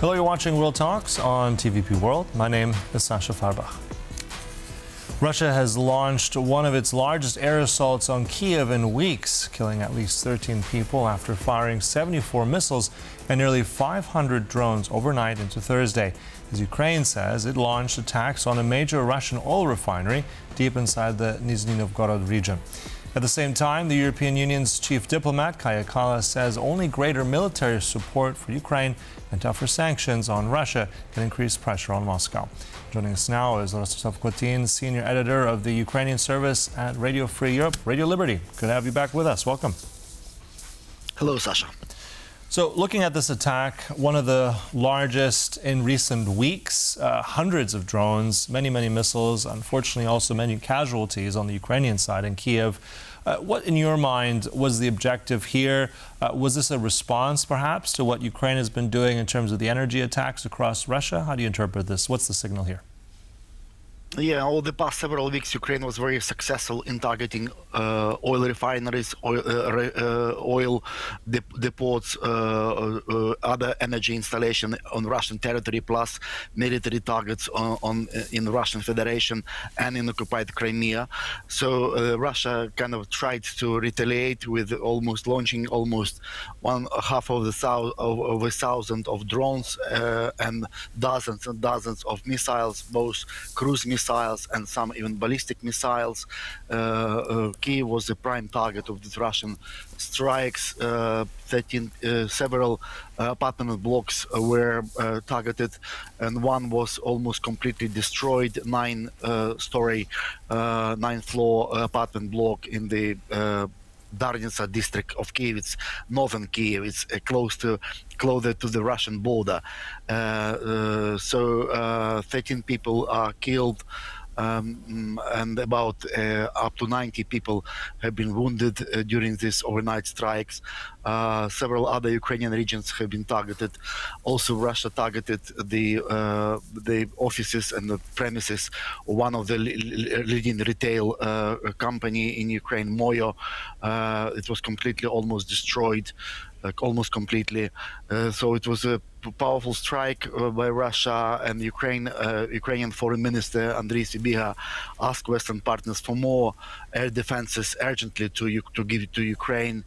Hello, you're watching World Talks on TVP World. My name is Sascha Fahrbach. Russia has launched one of its largest air assaults on Kyiv in weeks, killing at least 13 people after firing 74 missiles and nearly 500 drones overnight into Thursday. As Ukraine says, it launched attacks on a major Russian oil refinery deep inside the Nizhny Novgorod region. At the same time, the European Union's chief diplomat, Kaja Kallas, says only greater military support for Ukraine and tougher sanctions on Russia can increase pressure on Moscow. Joining us now is Rostyslav Khotin, senior editor of the Ukrainian service at Radio Free Europe, Radio Liberty. Good to have you back with us. Welcome. Hello, Sasha. So looking at this attack, one of the largest in recent weeks, hundreds of drones, many missiles, unfortunately also many casualties on the Ukrainian side in Kyiv. What, in your mind, was the objective here? Was this a response, perhaps, to what Ukraine has been doing in terms of the energy attacks across Russia? How do you interpret this? What's the signal here? Yeah, over the past several weeks, Ukraine was very successful in targeting oil refineries, oil depots, other energy installation on Russian territory, plus military targets in the Russian Federation and in occupied Crimea. So Russia kind of tried to retaliate with launching almost half of a thousand of drones and dozens of missiles, both cruise missiles and some even ballistic missiles. Kyiv was the prime target of these Russian strikes. Several apartment blocks were targeted, and one was almost completely destroyed. Nine-floor apartment block in the Darnitsa district of Kyiv. It's northern Kyiv. It's closer to the Russian border. So 13 people are killed, and about up to 90 people have been wounded during these overnight strikes. Several other Ukrainian regions have been targeted. Also, Russia targeted the offices and the premises of one of the leading retail company in Ukraine, Moyo. It was almost destroyed, almost completely. So it was a powerful strike by Russia, and Ukrainian Foreign Minister Andrii Sybiha asked Western partners for more air defenses urgently to give it to Ukraine,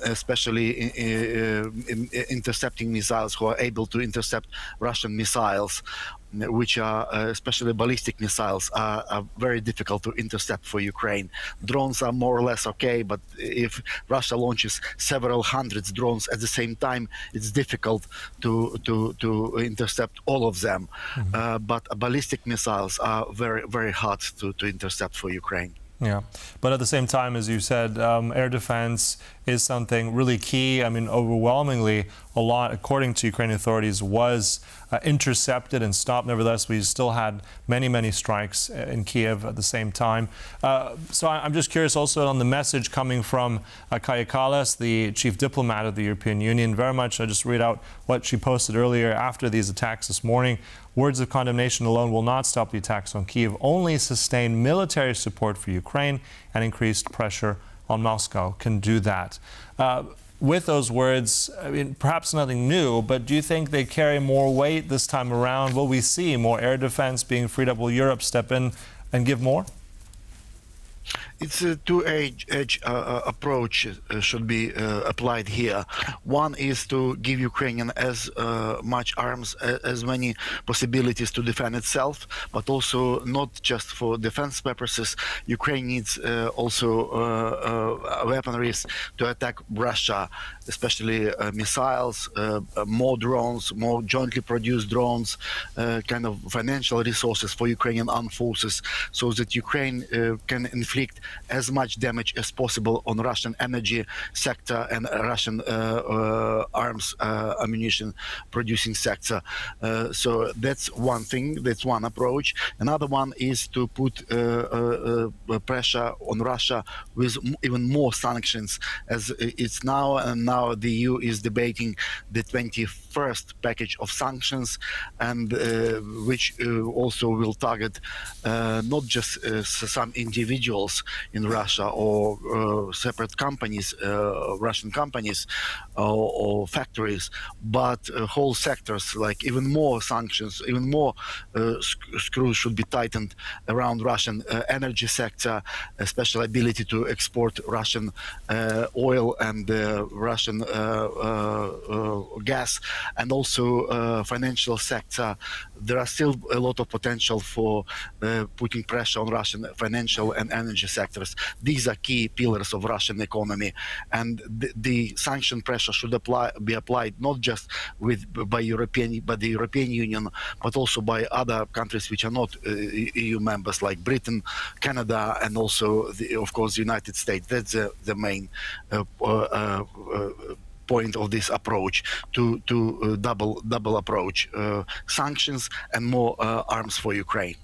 especially in intercepting missiles, who are able to intercept Russian missiles, which are, especially ballistic missiles, are very difficult to intercept for Ukraine. Drones are more or less okay, but if Russia launches several hundreds drones at the same time, it's difficult to intercept all of them. But ballistic missiles are very hard to intercept for Ukraine. Yeah, but at the same time, as you said, air defense is something really key. I mean, overwhelmingly, a lot, according to Ukrainian authorities, was intercepted and stopped. Nevertheless, we still had many strikes in Kyiv at the same time. So I'm just curious also on the message coming from Kaja Kallas, the chief diplomat of the European Union. Very much, I just read out what she posted earlier after these attacks this morning. Words of condemnation alone will not stop the attacks on Kyiv, only sustained military support for Ukraine and increased pressure on Moscow can do that. With those words, I mean, perhaps nothing new, but do you think they carry more weight this time around? Will we see more air defense being freed up? Will Europe step in and give more? It's a two-edged approach should be applied here. One is to give Ukrainian as much arms, as many possibilities to defend itself, but also not just for defense purposes. Ukraine needs also weaponries to attack Russia, especially missiles, more drones, more jointly produced drones, kind of financial resources for Ukrainian armed forces, so that Ukraine can inflict as much damage as possible on Russian energy sector and Russian arms ammunition producing sector. So that's one thing, that's one approach. Another one is to put pressure on Russia with even more sanctions as it's now, and now the EU is debating the 25 first package of sanctions, and which also will target not just some individuals in Russia or separate companies, Russian companies or factories, but whole sectors. Like even more sanctions, even more screws should be tightened around Russian energy sector, especially ability to export Russian oil and Russian gas, and also financial sector. There are still a lot of potential for putting pressure on Russian financial and energy sectors. These are key pillars of Russian economy, and the sanction pressure should be applied not just by the European Union, but also by other countries which are not EU members, like Britain, Canada, and also, of course, the United States. That's the main point of this approach, to double approach: sanctions and more arms for Ukraine,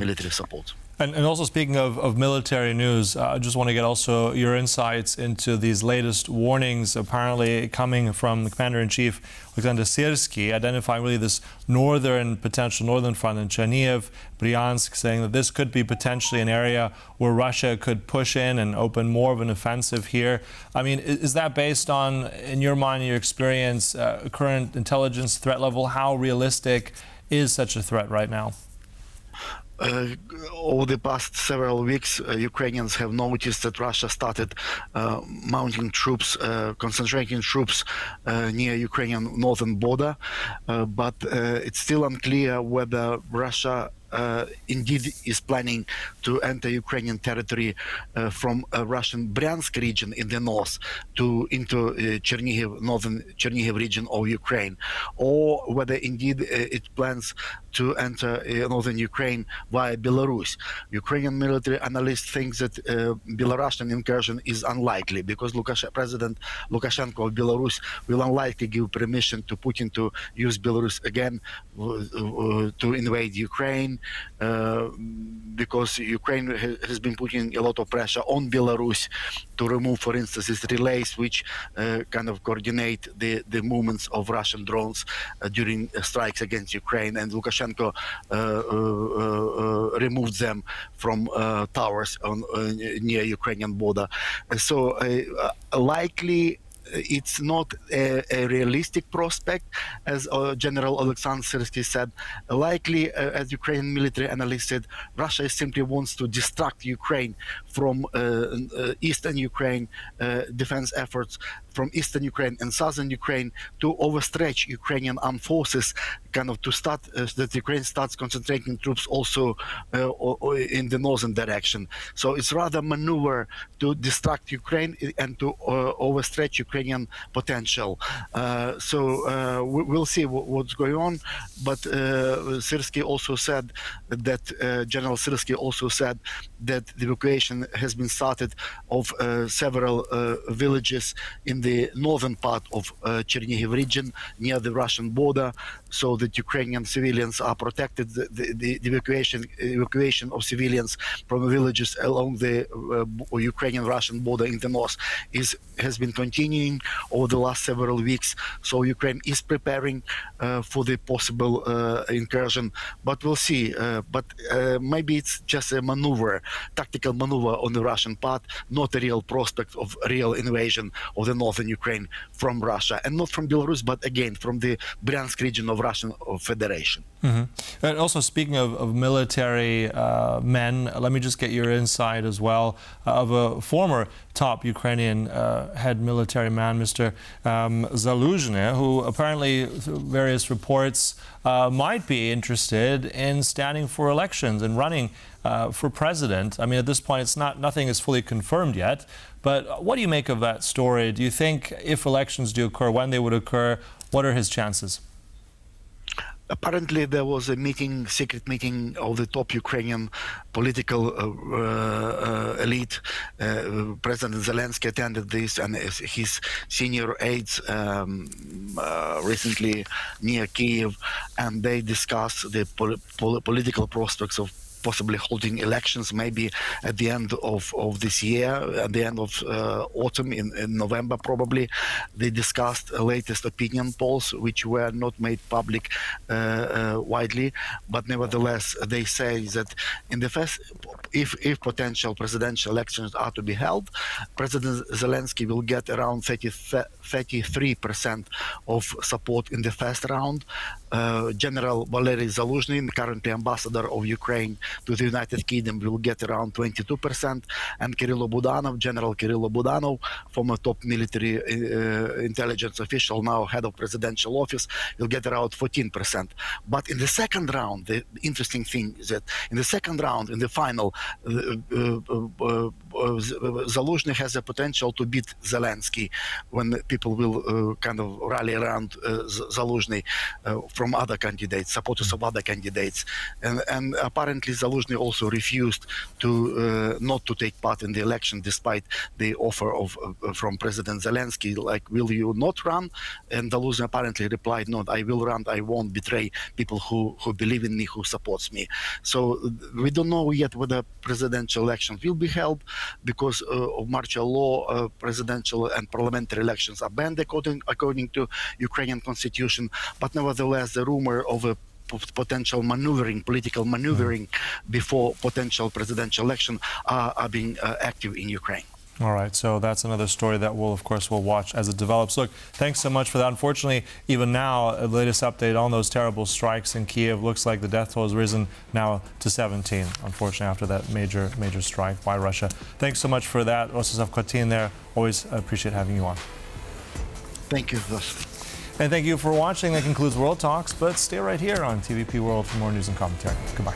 military support. And also speaking of military news, I just want to get also your insights into these latest warnings apparently coming from the Commander-in-Chief, Alexander Syrsky, identifying really this potential northern front in Chernihiv, Bryansk, saying that this could be potentially an area where Russia could push in and open more of an offensive here. I mean, is that based on, in your mind, your experience, current intelligence threat level? How realistic is such a threat right now? Over the past several weeks, Ukrainians have noticed that Russia started mounting troops, concentrating troops near Ukrainian northern border, but it's still unclear whether Russia indeed is planning to enter Ukrainian territory from Russian Bryansk region in the north into Chernihiv, northern Chernihiv region of Ukraine, or whether indeed it plans to enter northern Ukraine via Belarus. Ukrainian military analysts think that Belarusian incursion is unlikely, because President Lukashenko of Belarus will unlikely give permission to Putin to use Belarus again to invade Ukraine, because Ukraine has been putting a lot of pressure on Belarus to remove, for instance, its relays, which kind of coordinate the movements of Russian drones during strikes against Ukraine, and Lukashenko removed them from towers near Ukrainian border. So likely it's not a realistic prospect, as General Alexander Syrsky said. Likely, as Ukrainian military analyst said, Russia simply wants to distract Ukraine from eastern Ukraine defense efforts, from eastern Ukraine and southern Ukraine, to overstretch Ukrainian armed forces, kind of to start that Ukraine starts concentrating troops also in the northern direction. So it's rather maneuver to distract Ukraine and to overstretch Ukrainian potential. So we'll see what's going on. But Syrsky also said that General Syrsky also said that the evacuation has been started of several villages in the northern part of Chernihiv region near the Russian border, so that Ukrainian civilians are protected. The evacuation of civilians from villages along the Ukrainian-Russian border in the north has been continuing over the last several weeks. So Ukraine is preparing for the possible incursion, but we'll see. But maybe it's just a maneuver, tactical maneuver on the Russian part, not a real prospect of real invasion of the northern Ukraine from Russia, and not from Belarus, but again from the Bryansk region of Russian Federation. Mm-hmm. And also, speaking of military men, let me just get your insight as well of a former top Ukrainian head military man, Mr. Zaluzhnyi, who apparently, through various reports, might be interested in standing for elections and running for president. I mean, at this point, nothing is fully confirmed yet. But what do you make of that story? Do you think if elections do occur, when they would occur, what are his chances? Apparently, there was a secret meeting of the top Ukrainian political elite. President Zelenskyy attended this, and his senior aides recently near Kyiv, and they discussed the political prospects of possibly holding elections maybe at the end of this year, at the end of autumn, in November probably. They discussed latest opinion polls, which were not made public widely, but nevertheless they say that in the first, if potential presidential elections are to be held, President Zelenskyy will get around 33% of support in the first round. General Valerii Zaluzhnyi, currently ambassador of Ukraine to the United Kingdom, will get around 22%, and General Kirill Budanov, former top military intelligence official, now head of presidential office, will get around 14%. But in the second round, the interesting thing is that in the second round, in the final, Zaluzhnyi has a potential to beat Zelenskyy when people will kind of rally around Zaluzhnyi from other candidates, supporters of other candidates. And apparently Zaluzhnyi also refused to not to take part in the election despite the offer of from President Zelenskyy, like, will you not run? And Zaluzhnyi apparently replied, no, I will run. I won't betray people who believe in me, who supports me. So we don't know yet whether presidential elections will be held, because of martial law. Presidential and parliamentary elections are banned according to Ukrainian constitution. But nevertheless, the rumor of a potential political maneuvering before potential presidential election are being active in Ukraine. All right, so that's another story that we'll watch as it develops. Look, thanks so much for that. Unfortunately, even now, the latest update on those terrible strikes in Kyiv, looks like the death toll has risen now to 17, unfortunately, after that major strike by Russia. Thanks so much for that. Rostyslav Khotin there. Always appreciate having you on. Thank you. And thank you for watching. That concludes World Talks, but stay right here on TVP World for more news and commentary. Goodbye.